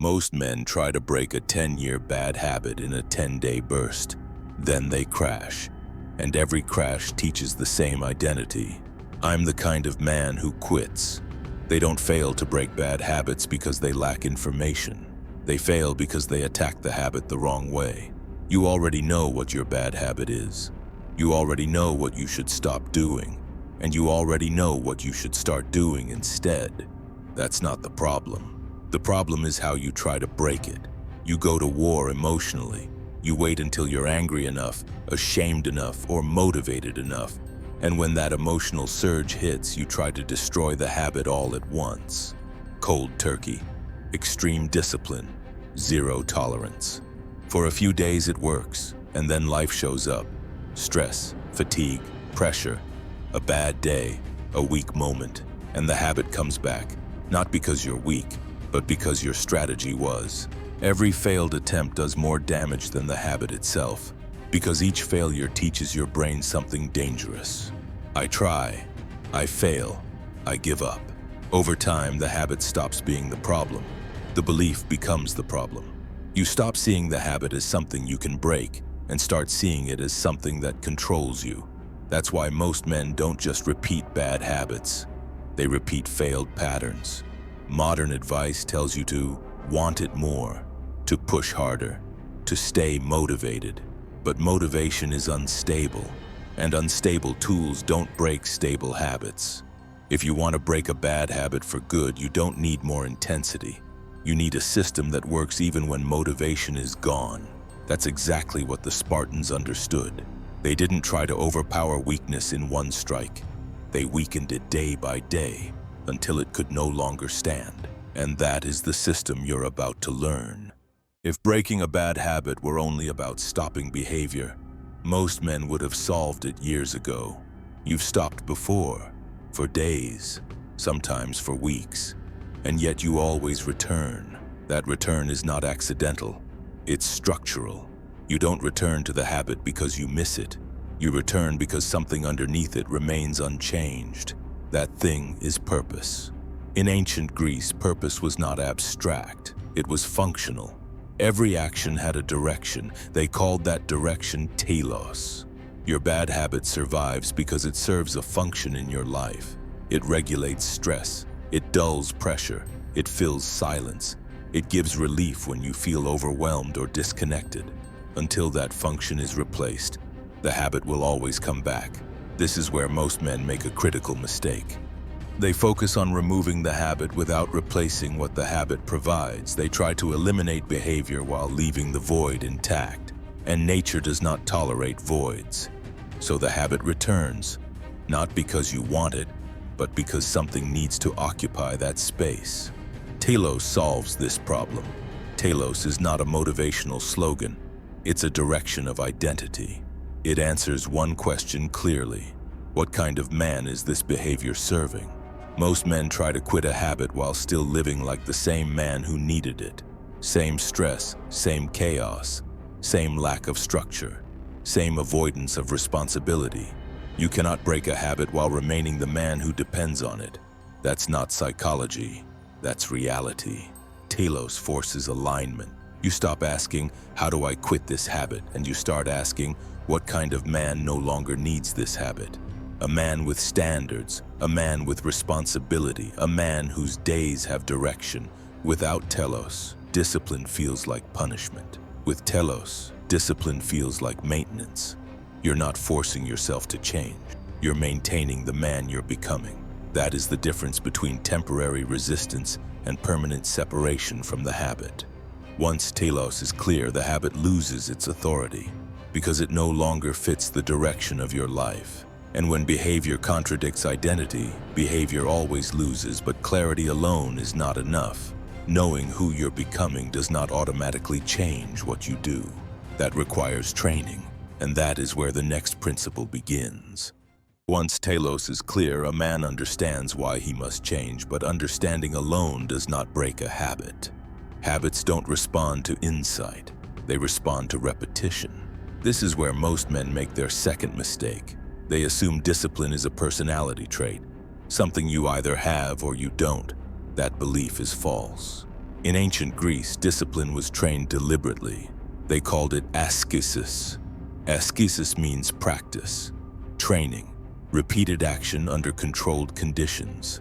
Most men try to break a 10-year bad habit in a 10-day burst. Then they crash. And every crash teaches the same identity. I'm the kind of man who quits. They don't fail to break bad habits because they lack information. They fail because they attack the habit the wrong way. You already know what your bad habit is. You already know what you should stop doing. And you already know what you should start doing instead. That's not the problem. The problem is how you try to break it. You go to war emotionally. You wait until you're angry enough, ashamed enough, or motivated enough. And when that emotional surge hits, you try to destroy the habit all at once. Cold turkey, extreme discipline, zero tolerance. For a few days it works, and then life shows up. Stress, fatigue, pressure, a bad day, a weak moment, and the habit comes back. Not because you're weak, but because your strategy was. Every failed attempt does more damage than the habit itself, because each failure teaches your brain something dangerous. I try, I fail, I give up. Over time, the habit stops being the problem. The belief becomes the problem. You stop seeing the habit as something you can break and start seeing it as something that controls you. That's why most men don't just repeat bad habits. They repeat failed patterns. Modern advice tells you to want it more, to push harder, to stay motivated. But motivation is unstable, and unstable tools don't break stable habits. If you want to break a bad habit for good, you don't need more intensity. You need a system that works even when motivation is gone. That's exactly what the Spartans understood. They didn't try to overpower weakness in one strike. They weakened it day by day, until it could no longer stand. And that is the system you're about to learn. If breaking a bad habit were only about stopping behavior, most men would have solved it years ago. You've stopped before, for days, sometimes for weeks, and yet you always return. That return is not accidental, it's structural. You don't return to the habit because you miss it. You return because something underneath it remains unchanged. That thing is purpose. In ancient Greece, purpose was not abstract, it was functional. Every action had a direction. They called that direction telos. Your bad habit survives because it serves a function in your life. It regulates stress, it dulls pressure, it fills silence. It gives relief when you feel overwhelmed or disconnected. Until that function is replaced, the habit will always come back. This is where most men make a critical mistake. They focus on removing the habit without replacing what the habit provides. They try to eliminate behavior while leaving the void intact, and nature does not tolerate voids. So the habit returns, not because you want it, but because something needs to occupy that space. Telos solves this problem. Telos is not a motivational slogan, it's a direction of identity. It answers one question clearly. What kind of man is this behavior serving? Most men try to quit a habit while still living like the same man who needed it. Same stress, same chaos, same lack of structure, same avoidance of responsibility. You cannot break a habit while remaining the man who depends on it. That's not psychology, that's reality. Telos forces alignment. You stop asking, how do I quit this habit? And you start asking, what kind of man no longer needs this habit? A man with standards, a man with responsibility, a man whose days have direction. Without telos, discipline feels like punishment. With telos, discipline feels like maintenance. You're not forcing yourself to change. You're maintaining the man you're becoming. That is the difference between temporary resistance and permanent separation from the habit. Once telos is clear, the habit loses its authority because it no longer fits the direction of your life. And when behavior contradicts identity, behavior always loses, but clarity alone is not enough. Knowing who you're becoming does not automatically change what you do. That requires training, and that is where the next principle begins. Once telos is clear, a man understands why he must change, but understanding alone does not break a habit. Habits don't respond to insight, they respond to repetition. This is where most men make their second mistake. They assume discipline is a personality trait, something you either have or you don't. That belief is false. In ancient Greece, discipline was trained deliberately. They called it askesis. Askesis means practice, training, repeated action under controlled conditions.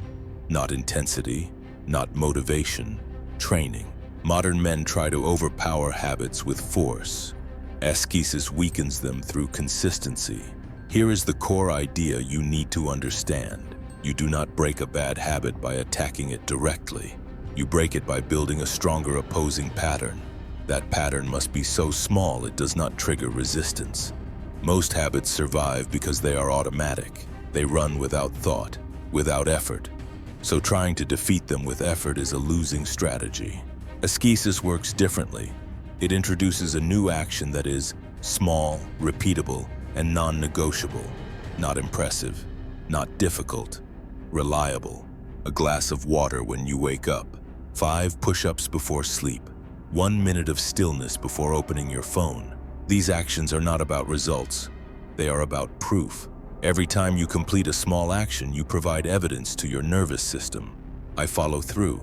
Not intensity, not motivation, training. Modern men try to overpower habits with force. Askesis weakens them through consistency. Here is the core idea you need to understand. You do not break a bad habit by attacking it directly. You break it by building a stronger opposing pattern. That pattern must be so small it does not trigger resistance. Most habits survive because they are automatic. They run without thought, without effort. So trying to defeat them with effort is a losing strategy. Askesis works differently. It introduces a new action that is small, repeatable, and non-negotiable. Not impressive, not difficult, reliable. A glass of water when you wake up. 5 push-ups before sleep. 1 minute of stillness before opening your phone. These actions are not about results. They are about proof. Every time you complete a small action, you provide evidence to your nervous system. I follow through.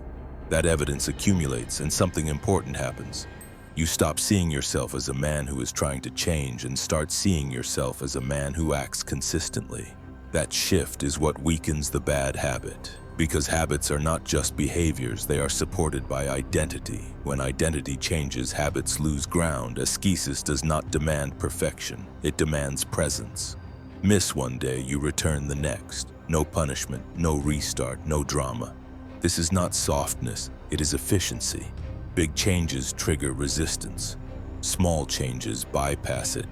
That evidence accumulates and something important happens. You stop seeing yourself as a man who is trying to change and start seeing yourself as a man who acts consistently. That shift is what weakens the bad habit. Because habits are not just behaviors, they are supported by identity. When identity changes, habits lose ground. Askesis does not demand perfection, it demands presence. Miss one day, you return the next. No punishment, no restart, no drama. This is not softness, it is efficiency. Big changes trigger resistance. Small changes bypass it.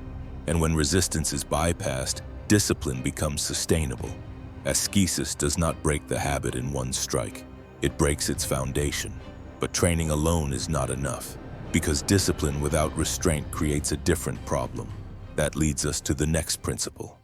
And when resistance is bypassed, discipline becomes sustainable. Askesis does not break the habit in one strike. It breaks its foundation. But training alone is not enough, because discipline without restraint creates a different problem. That leads us to the next principle.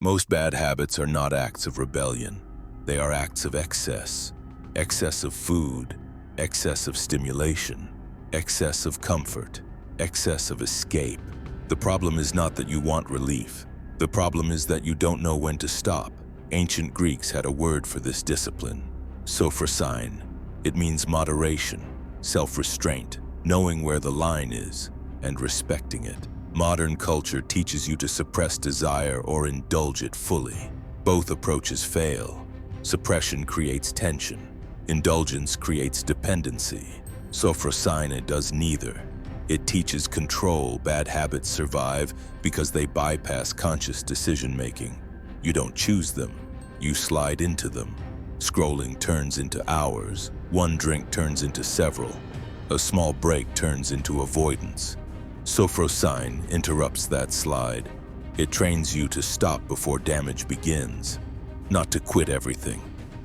Most bad habits are not acts of rebellion. They are acts of excess. Excess of food, excess of stimulation, excess of comfort, excess of escape. The problem is not that you want relief. The problem is that you don't know when to stop. Ancient Greeks had a word for this discipline, sophrosyne. It means moderation, self-restraint, knowing where the line is, and respecting it. Modern culture teaches you to suppress desire or indulge it fully. Both approaches fail. Suppression creates tension. Indulgence creates dependency. Sophrosyne does neither. It teaches control. Bad habits survive because they bypass conscious decision-making. You don't choose them, you slide into them. Scrolling turns into hours. One drink turns into several. A small break turns into avoidance. Sophrosyne interrupts that slide. It trains you to stop before damage begins. Not to quit everything.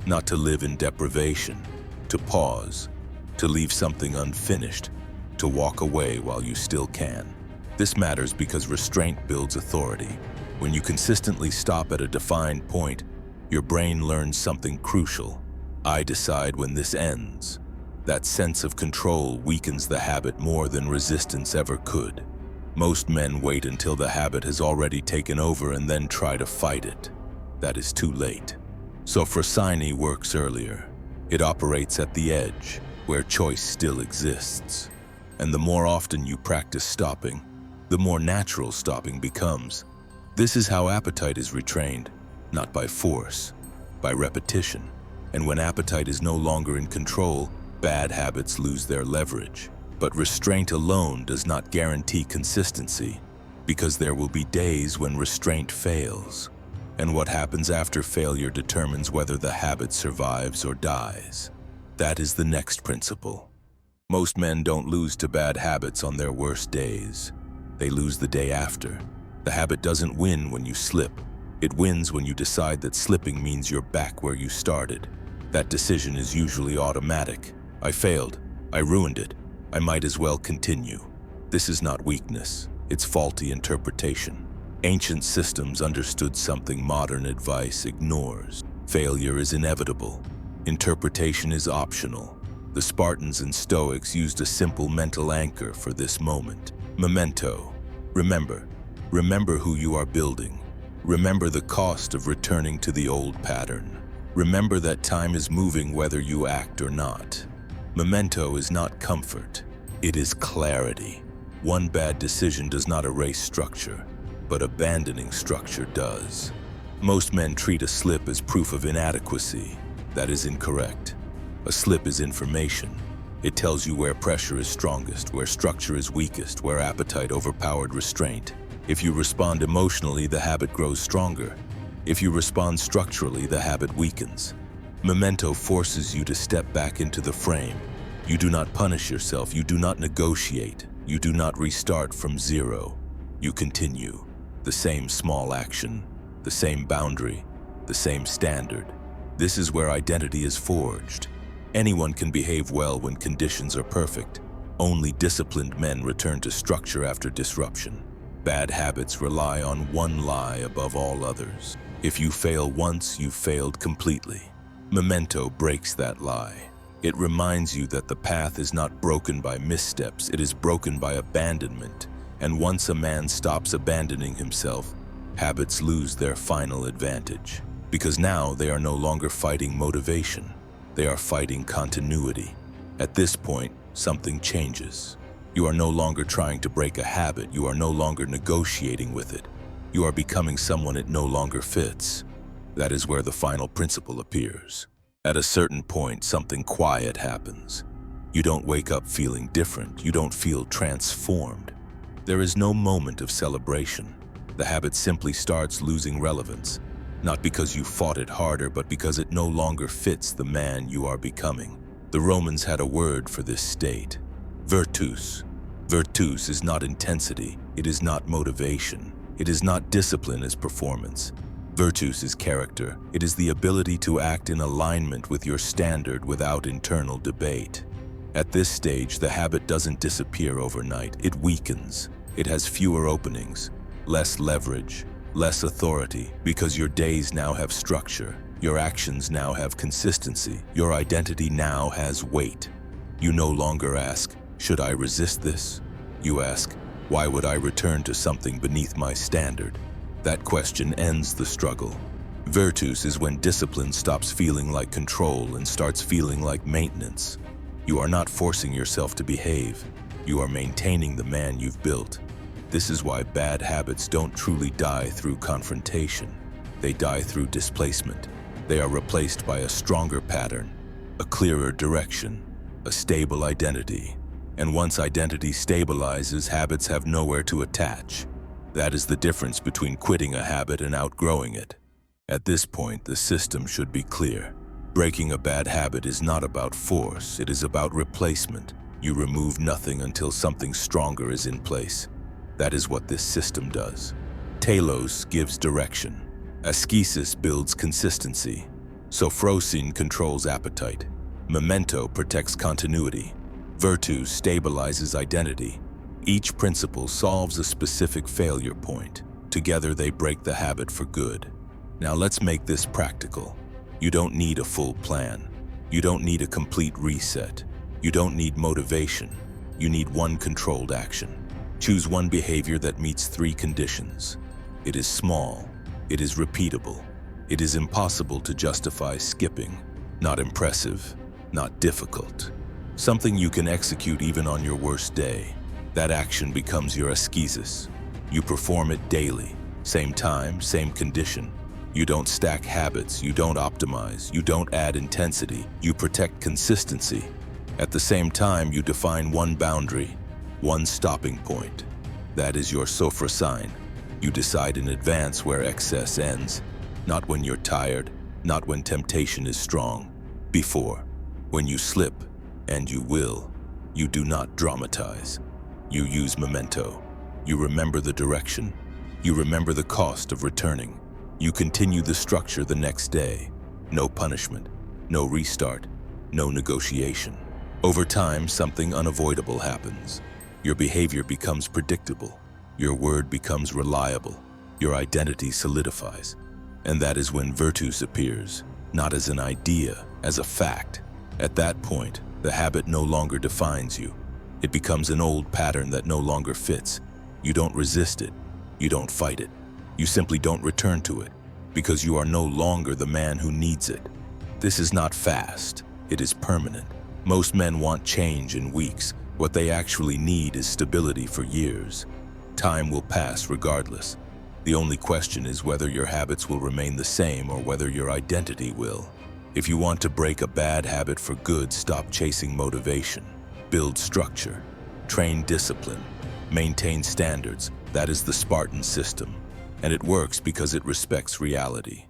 Not to live in deprivation. To pause. To leave something unfinished. To walk away while you still can. This matters because restraint builds authority. When you consistently stop at a defined point, your brain learns something crucial. I decide when this ends. That sense of control weakens the habit more than resistance ever could. Most men wait until the habit has already taken over and then try to fight it. That is too late. Sophrosyne works earlier. It operates at the edge, where choice still exists. And the more often you practice stopping, the more natural stopping becomes. This is how appetite is retrained, not by force, by repetition. And when appetite is no longer in control, bad habits lose their leverage. But restraint alone does not guarantee consistency, because there will be days when restraint fails. And what happens after failure determines whether the habit survives or dies. That is the next principle. Most men don't lose to bad habits on their worst days. They lose the day after. The habit doesn't win when you slip. It wins when you decide that slipping means you're back where you started. That decision is usually automatic. I failed. I ruined it. I might as well continue. This is not weakness. It's faulty interpretation. Ancient systems understood something modern advice ignores. Failure is inevitable. Interpretation is optional. The Spartans and Stoics used a simple mental anchor for this moment. Memento. Remember. Remember who you are building. Remember the cost of returning to the old pattern. Remember that time is moving whether you act or not. Memento is not comfort, it is clarity. One bad decision does not erase structure, but abandoning structure does. Most men treat a slip as proof of inadequacy. That is incorrect. A slip is information. It tells you where pressure is strongest, where structure is weakest, where appetite overpowered restraint. If you respond emotionally, the habit grows stronger. If you respond structurally, the habit weakens. Memento forces you to step back into the frame. You do not punish yourself, you do not negotiate, you do not restart from zero. You continue. The same small action, the same boundary, the same standard. This is where identity is forged. Anyone can behave well when conditions are perfect. Only disciplined men return to structure after disruption. Bad habits rely on one lie above all others. If you fail once, you've failed completely. Memento breaks that lie. It reminds you that the path is not broken by missteps, it is broken by abandonment. And once a man stops abandoning himself, habits lose their final advantage. Because now they are no longer fighting motivation. They are fighting continuity. At this point, something changes. You are no longer trying to break a habit. You are no longer negotiating with it. You are becoming someone it no longer fits. That is where the final principle appears. At a certain point, something quiet happens. You don't wake up feeling different. You don't feel transformed. There is no moment of celebration. The habit simply starts losing relevance. Not because you fought it harder, but because it no longer fits the man you are becoming. The Romans had a word for this state: virtus. Virtus is not intensity, it is not motivation, it is not discipline as performance. Virtus is character, it is the ability to act in alignment with your standard without internal debate. At this stage, the habit doesn't disappear overnight, it weakens. It has fewer openings, less leverage, less authority, because your days now have structure, your actions now have consistency, your identity now has weight. You no longer ask, should I resist this? You ask, why would I return to something beneath my standard? That question ends the struggle. Virtus is when discipline stops feeling like control and starts feeling like maintenance. You are not forcing yourself to behave. You are maintaining the man you've built. This is why bad habits don't truly die through confrontation. They die through displacement. They are replaced by a stronger pattern, a clearer direction, a stable identity. And once identity stabilizes, habits have nowhere to attach. That is the difference between quitting a habit and outgrowing it. At this point, the system should be clear. Breaking a bad habit is not about force, it is about replacement. You remove nothing until something stronger is in place. That is what this system does. Telos gives direction. Ascesis builds consistency. Sophrosyne controls appetite. Memento protects continuity. Virtus stabilizes identity. Each principle solves a specific failure point. Together they break the habit for good. Now let's make this practical. You don't need a full plan. You don't need a complete reset. You don't need motivation. You need one controlled action. Choose one behavior that meets 3 conditions. It is small. It is repeatable. It is impossible to justify skipping. Not impressive. Not difficult. Something you can execute even on your worst day. That action becomes your ascesis. You perform it daily. Same time, same condition. You don't stack habits. You don't optimize. You don't add intensity. You protect consistency. At the same time, you define one boundary. One stopping point. That is your sophrosyne. You decide in advance where excess ends, not when you're tired, not when temptation is strong. Before, when you slip, and you will, you do not dramatize. You use memento. You remember the direction. You remember the cost of returning. You continue the structure the next day. No punishment, no restart, no negotiation. Over time, something unavoidable happens. Your behavior becomes predictable. Your word becomes reliable. Your identity solidifies. And that is when virtus appears, not as an idea, as a fact. At that point, the habit no longer defines you. It becomes an old pattern that no longer fits. You don't resist it. You don't fight it. You simply don't return to it, because you are no longer the man who needs it. This is not fast. It is permanent. Most men want change in weeks. What they actually need is stability for years. Time will pass regardless. The only question is whether your habits will remain the same or whether your identity will. If you want to break a bad habit for good, stop chasing motivation. Build structure. Train discipline. Maintain standards. That is the Spartan system. And it works because it respects reality.